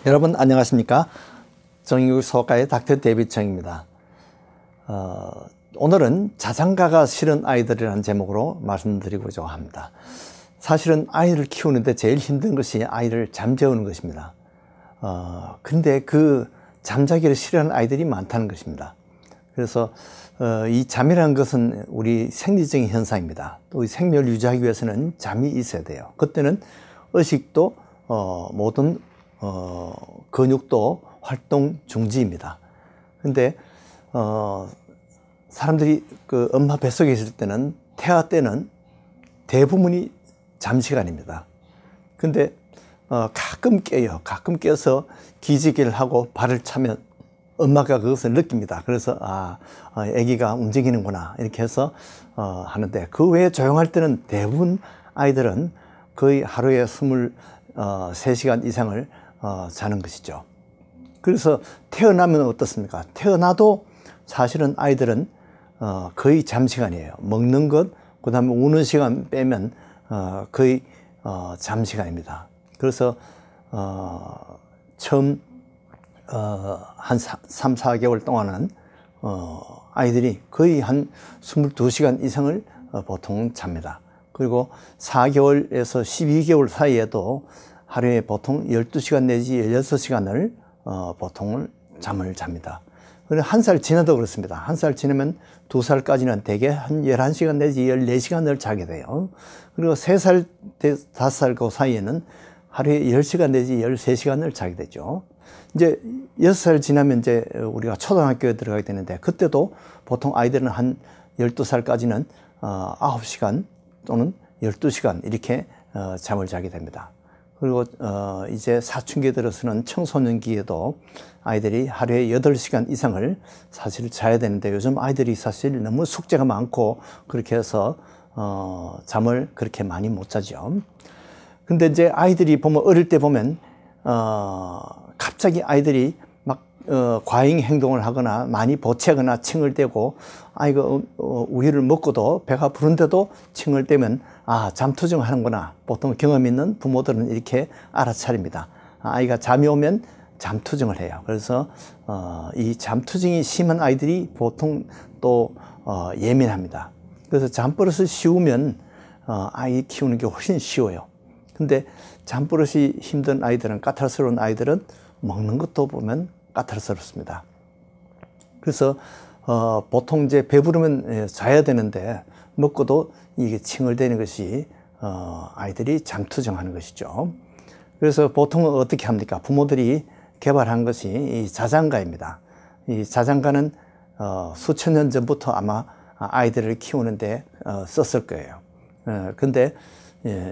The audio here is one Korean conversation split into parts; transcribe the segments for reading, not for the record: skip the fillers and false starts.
여러분 안녕하십니까? 정의교육 소아과의 닥터 데이비청입니다. 오늘은 자장가가 싫은 아이들이라는 제목으로 말씀드리고자 합니다. 사실은 아이를 키우는데 제일 힘든 것이 아이를 잠재우는 것입니다. 근데 그 잠자기를 싫어하는 아이들이 많다는 것입니다. 그래서 이 잠이라는 것은 우리 생리적인 현상입니다. 또 이 생명을 유지하기 위해서는 잠이 있어야 돼요. 그때는 의식도 모든 근육도 활동 중지입니다. 근데 사람들이 그 엄마 뱃속에 있을 때는 태아 때는 대부분이 잠시간입니다. 근데 가끔 깨요. 가끔 깨서 기지개를 하고 발을 차면 엄마가 그것을 느낍니다. 그래서 아기가 움직이는구나 이렇게 해서 하는데, 그 외에 조용할 때는 대부분 아이들은 거의 하루에 23시간 이상을 자는 것이죠. 그래서 태어나면 어떻습니까? 태어나도 사실은 아이들은 거의 잠시간이에요. 먹는 것, 그 다음에 우는 시간 빼면 거의 잠시간입니다. 그래서 처음 한 3, 4개월 동안은 아이들이 거의 한 22시간 이상을 보통 잡니다. 그리고 4개월에서 12개월 사이에도 하루에 보통 12시간 내지 16시간을 보통 잠을 잡니다. 그리고 1살 지나도 그렇습니다. 1살 지나면 2살까지는 대개 한 11시간 내지 14시간을 자게 돼요. 그리고 3살, 5살 그 사이에는 하루에 10시간 내지 13시간을 자게 되죠. 이제 6살 지나면 이제 우리가 초등학교에 들어가게 되는데, 그때도 보통 아이들은 한 12살까지는 9시간 또는 12시간 이렇게 잠을 자게 됩니다. 그리고 이제 사춘기에 들어서는 청소년기에도 아이들이 하루에 8시간 이상을 사실 자야 되는데, 요즘 아이들이 사실 너무 숙제가 많고 그렇게 해서 잠을 그렇게 많이 못 자죠. 근데 이제 아이들이 보면, 어릴 때 보면 갑자기 아이들이 막 과잉 행동을 하거나 많이 보채거나 칭을 대고, 아이가 우유를 먹고도 배가 부른데도 칭을 대면 잠투정 하는구나. 보통 경험 있는 부모들은 이렇게 알아차립니다. 아이가 잠이 오면 잠투정을 해요. 그래서 이 잠투정이 심한 아이들이 보통 또 예민합니다. 그래서 잠버릇을 씌우면 아이 키우는 게 훨씬 쉬워요. 근데 잠버릇이 힘든 아이들은, 까탈스러운 아이들은 먹는 것도 보면 까탈스럽습니다. 그래서 보통 이제 배부르면 자야 되는데 먹고도 이게 칭얼대는 것이 아이들이 잠투정하는 것이죠. 그래서 보통은 어떻게 합니까? 부모들이 개발한 것이 이 자장가입니다. 이 자장가는 수천 년 전부터 아마 아이들을 키우는데 썼을 거예요. 근데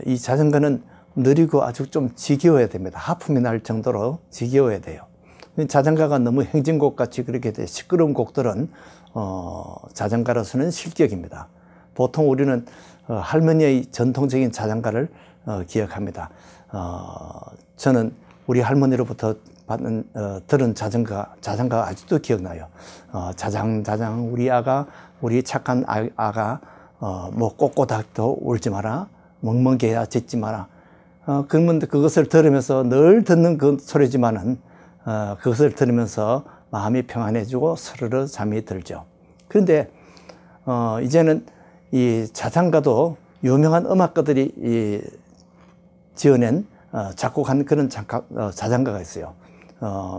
이 자장가는 느리고 아주 좀 지겨워야 됩니다. 하품이 날 정도로 지겨워야 돼요. 자장가가 너무 행진곡 같이 그렇게 시끄러운 곡들은 자장가로서는 실격입니다. 보통 우리는 할머니의 전통적인 자장가를 기억합니다. 저는 우리 할머니로부터 들은 자장가가 아직도 기억나요. 자장 우리 아가, 우리 착한 아가, 뭐 꼬꼬닥도 울지 마라, 멍멍개야 짖지 마라. 그러면 그것을 들으면서 늘 듣는 그 소리지만은 그것을 들으면서 마음이 평안해지고 스르르 잠이 들죠. 그런데 이제는 이 자장가도 유명한 음악가들이 지어낸 작곡한 그런 자장가가 있어요.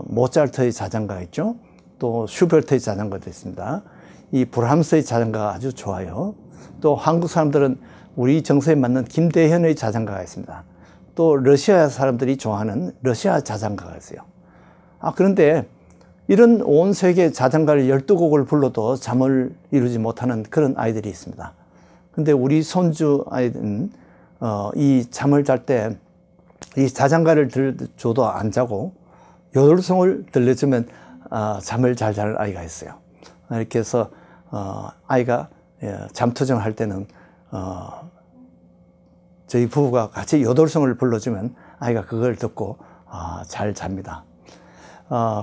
모차르트의 자장가가 있죠. 또 슈베르트의 자장가도 있습니다. 이 브람스의 자장가가 아주 좋아요. 또 한국 사람들은 우리 정서에 맞는 김대현의 자장가가 있습니다. 또 러시아 사람들이 좋아하는 러시아 자장가가 있어요. 그런데 이런 온 세계 자장가를 12곡을 불러도 잠을 이루지 못하는 그런 아이들이 있습니다. 근데 우리 손주 아이들은 이 잠을 잘 때 이 자장가를 들려줘도 안 자고 요돌송을 들려주면 잠을 잘 자는 아이가 있어요. 이렇게 해서 아이가 잠투정을 할 때는 저희 부부가 같이 요돌송을 불러주면 아이가 그걸 듣고 잘 잡니다.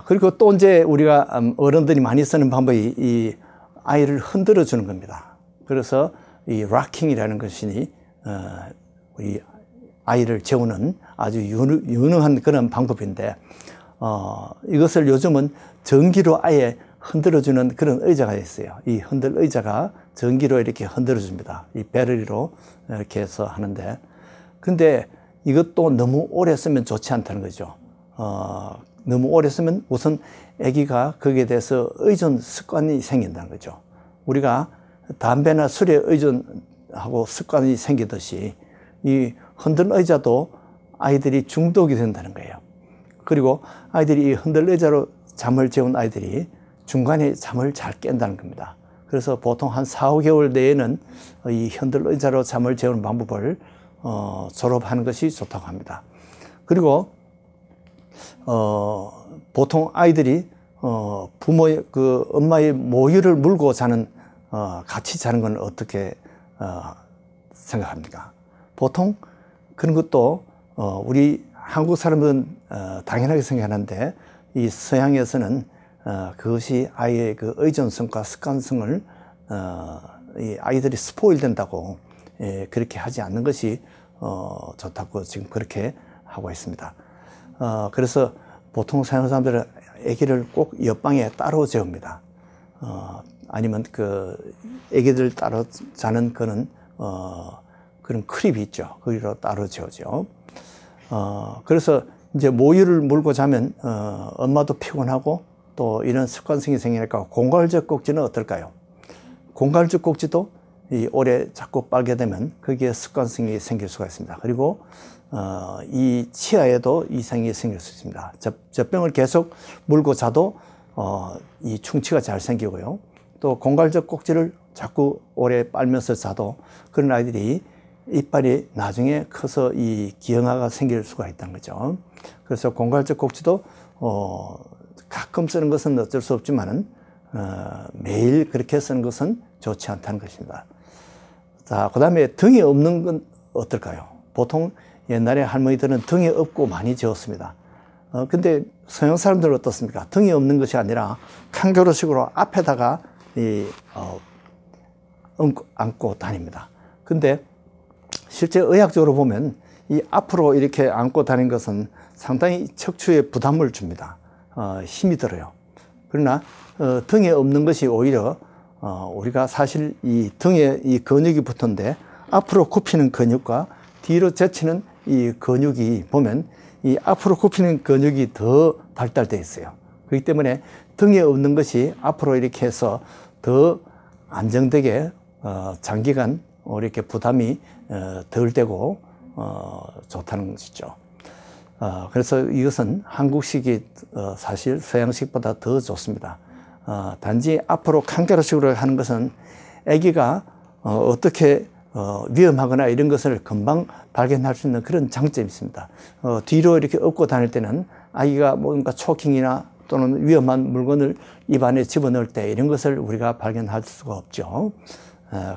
그리고 또 이제 우리가 어른들이 많이 쓰는 방법이 이 아이를 흔들어 주는 겁니다. 그래서 이 락킹이라는 것이 우리 아이를 재우는 아주 유능한 그런 방법인데, 이것을 요즘은 전기로 아예 흔들어주는 그런 의자가 있어요. 이 흔들 의자가 전기로 이렇게 흔들어줍니다. 이 배터리로 이렇게 해서 하는데, 근데 이것도 너무 오래 쓰면 좋지 않다는 거죠. 너무 오래 쓰면 우선 아기가 거기에 대해서 의존 습관이 생긴다는 거죠. 우리가 담배나 술에 의존하고 습관이 생기듯이 이 흔들 의자도 아이들이 중독이 된다는 거예요. 그리고 아이들이 이 흔들 의자로 잠을 재운 아이들이 중간에 잠을 잘 깬다는 겁니다. 그래서 보통 한 4, 5개월 내에는 이 흔들 의자로 잠을 재우는 방법을 졸업하는 것이 좋다고 합니다. 그리고 보통 아이들이 부모의 엄마의 모유를 물고 자는 같이 자는 건 어떻게 생각합니까? 보통 그런 것도 우리 한국 사람은 당연하게 생각하는데 이 서양에서는 그것이 아이의 그 의존성과 습관성을 이 아이들이 스포일 된다고 그렇게 하지 않는 것이 좋다고 지금 그렇게 하고 있습니다. 그래서 보통 서양 사람들은 아기를 꼭 옆방에 따로 재웁니다. 아니면 아기들 따로 자는 그런 크립이 있죠. 거기로 따로 재우죠. 그래서 이제 모유를 물고 자면 엄마도 피곤하고 또 이런 습관성이 생기니까 공갈적 꼭지는 어떨까요? 공갈적 꼭지도 오래 자꾸 빨게 되면 거기에 습관성이 생길 수가 있습니다. 그리고 이 치아에도 이상이 생길 수 있습니다. 젖병을 계속 물고 자도 이 충치가 잘 생기고요. 또 공갈적 꼭지를 자꾸 오래 빨면서 자도 그런 아이들이 이빨이 나중에 커서 이 기형아가 생길 수가 있다는 거죠. 그래서 공갈적 꼭지도 가끔 쓰는 것은 어쩔 수 없지만은 매일 그렇게 쓰는 것은 좋지 않다는 것입니다. 자, 그 다음에 등이 없는 건 어떨까요? 보통 옛날에 할머니들은 등이 없고 많이 재웠습니다. 근데 서양 사람들은 어떻습니까? 등이 없는 것이 아니라 칸가루식으로 앞에다가 안고 다닙니다. 근데 실제 의학적으로 보면 이 앞으로 이렇게 안고 다니는 것은 상당히 척추에 부담을 줍니다. 힘이 들어요. 그러나 등에 없는 것이 오히려 우리가 사실 이 등에 이 근육이 붙은데 앞으로 굽히는 근육과 뒤로 젖히는 이 근육이 보면 이 앞으로 굽히는 근육이 더 발달되어 있어요. 그렇기 때문에 등에 없는 것이 앞으로 이렇게 해서 더 안정되게 장기간 이렇게 부담이 덜 되고 좋다는 것이죠. 그래서 이것은 한국식이 사실 서양식보다 더 좋습니다. 단지 앞으로 칸가루식으로 하는 것은 아기가 어떻게 위험하거나 이런 것을 금방 발견할 수 있는 그런 장점이 있습니다. 뒤로 이렇게 업고 다닐 때는 아기가 뭔가 초킹이나 또는 위험한 물건을 입 안에 집어넣을 때 이런 것을 우리가 발견할 수가 없죠.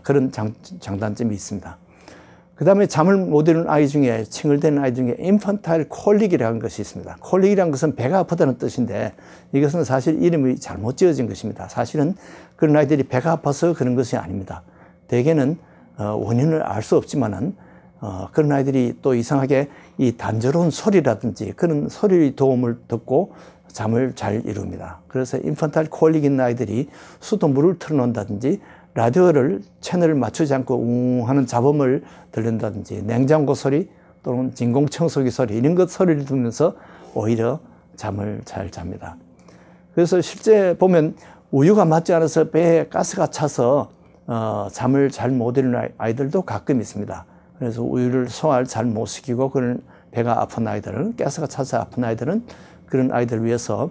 그런 장단점이 있습니다. 그 다음에 잠을 못 이루는 아이 중에 칭얼대는 아이 중에 인펀타일 콜릭이라는 것이 있습니다. 콜릭이라는 것은 배가 아프다는 뜻인데 이것은 사실 이름이 잘못 지어진 것입니다. 사실은 그런 아이들이 배가 아파서 그런 것이 아닙니다. 대개는 원인을 알 수 없지만은 그런 아이들이 또 이상하게 이 단조로운 소리라든지 그런 소리의 도움을 듣고 잠을 잘 이룹니다. 그래서 인펀타일 콜릭 있는 아이들이 수돗물을 틀어놓는다든지 라디오를 채널을 맞추지 않고 웅 하는 잡음을 들린다든지 냉장고 소리 또는 진공청소기 소리 이런 것 소리를 들으면서 오히려 잠을 잘 잡니다. 그래서 실제 보면 우유가 맞지 않아서 배에 가스가 차서 잠을 잘 못 이루는 아이들도 가끔 있습니다. 그래서 우유를 소화를 잘 못 시키고 그런 배가 아픈 아이들은 가스가 차서 아픈 아이들은 그런 아이들을 위해서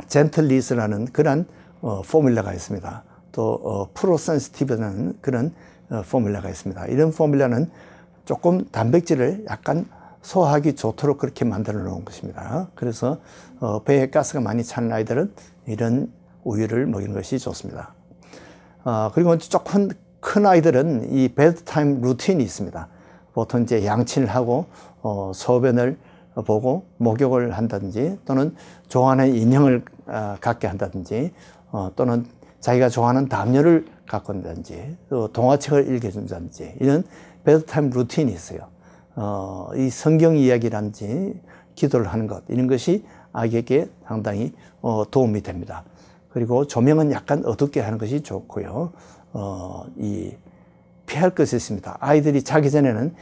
젠틀리스라는 그런 포뮬러가 있습니다. 또 프로센시티브라는 그런 포뮬러가 있습니다. 이런 포뮬러는 조금 단백질을 약간 소화하기 좋도록 그렇게 만들어 놓은 것입니다. 그래서 배에 가스가 많이 차는 아이들은 이런 우유를 먹이는 것이 좋습니다. 그리고 조금 큰 아이들은 이 베드타임 루틴이 있습니다. 보통 이제 양치를 하고 소변을 보고 목욕을 한다든지 또는 좋아하는 인형을 갖게 한다든지 또는 자기가 좋아하는 담요를 갖고 온다든지 또 동화책을 읽어준다든지 이런 베드타임 루틴이 있어요. 이 성경 이야기라든지 기도를 하는 것, 이런 것이 아이에게 상당히 도움이 됩니다. 그리고 조명은 약간 어둡게 하는 것이 좋고요. 피할 것이 있습니다. 아이들이 자기 전에는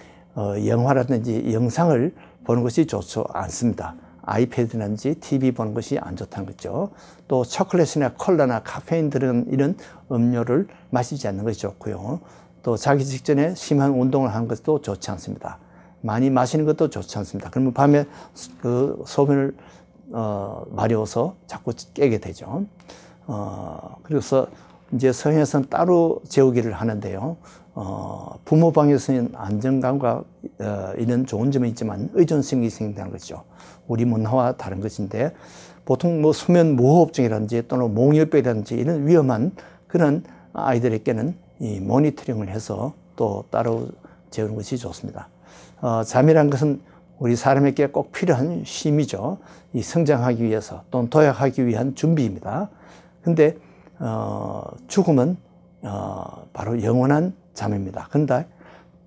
영화라든지 영상을 보는 것이 좋지 않습니다. 아이패드라든지 TV 보는 것이 안 좋다는 거죠. 또 초콜릿이나 콜라나 카페인 들은 이런 음료를 마시지 않는 것이 좋고요. 또 자기 직전에 심한 운동을 하는 것도 좋지 않습니다. 많이 마시는 것도 좋지 않습니다. 그러면 밤에 그 소변을 마려워서 자꾸 깨게 되죠. 그래서 이제 서양에서는 따로 재우기를 하는데요. 부모 방에서는 안정감과 이런 좋은 점이 있지만 의존성이 생긴다는 거죠. 우리 문화와 다른 것인데, 보통 뭐 수면 무호흡증이라든지 또는 몽유병이라든지 이런 위험한 그런 아이들에게는 이 모니터링을 해서 또 따로 재우는 것이 좋습니다. 잠이란 것은 우리 사람에게 꼭 필요한 쉼이죠. 이 성장하기 위해서 또는 도약하기 위한 준비입니다. 근데 죽음은 바로 영원한 잠입니다. 그런데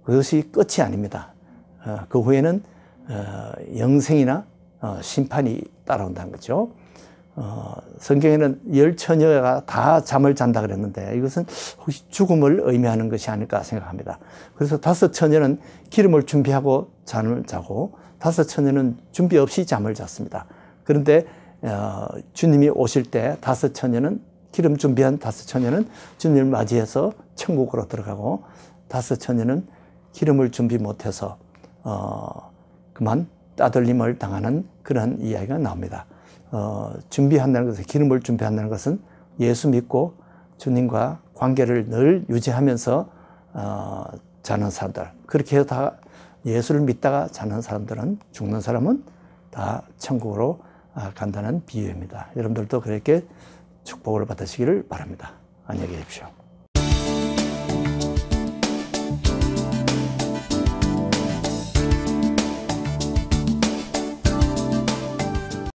그것이 끝이 아닙니다. 그 후에는 영생이나 심판이 따라온다는 거죠. 성경에는 10처녀가 다 잠을 잔다 그랬는데 이것은 혹시 죽음을 의미하는 것이 아닐까 생각합니다. 그래서 5처녀는 기름을 준비하고 잠을 자고 5처녀는 준비 없이 잠을 잤습니다. 그런데 주님이 오실 때 5처녀는 기름 준비한 5처녀는 주님을 맞이해서 천국으로 들어가고 5처녀는 기름을 준비 못해서 그만 따돌림을 당하는 그런 이야기가 나옵니다. 준비한다는 것은, 기름을 준비한다는 것은 예수 믿고 주님과 관계를 늘 유지하면서 자는 사람들, 그렇게 해서 다 예수를 믿다가 자는 사람들은, 죽는 사람은 다 천국으로 간다는 비유입니다. 여러분들도 그렇게 축복을 받으시기를 바랍니다. 안녕히 계십시오.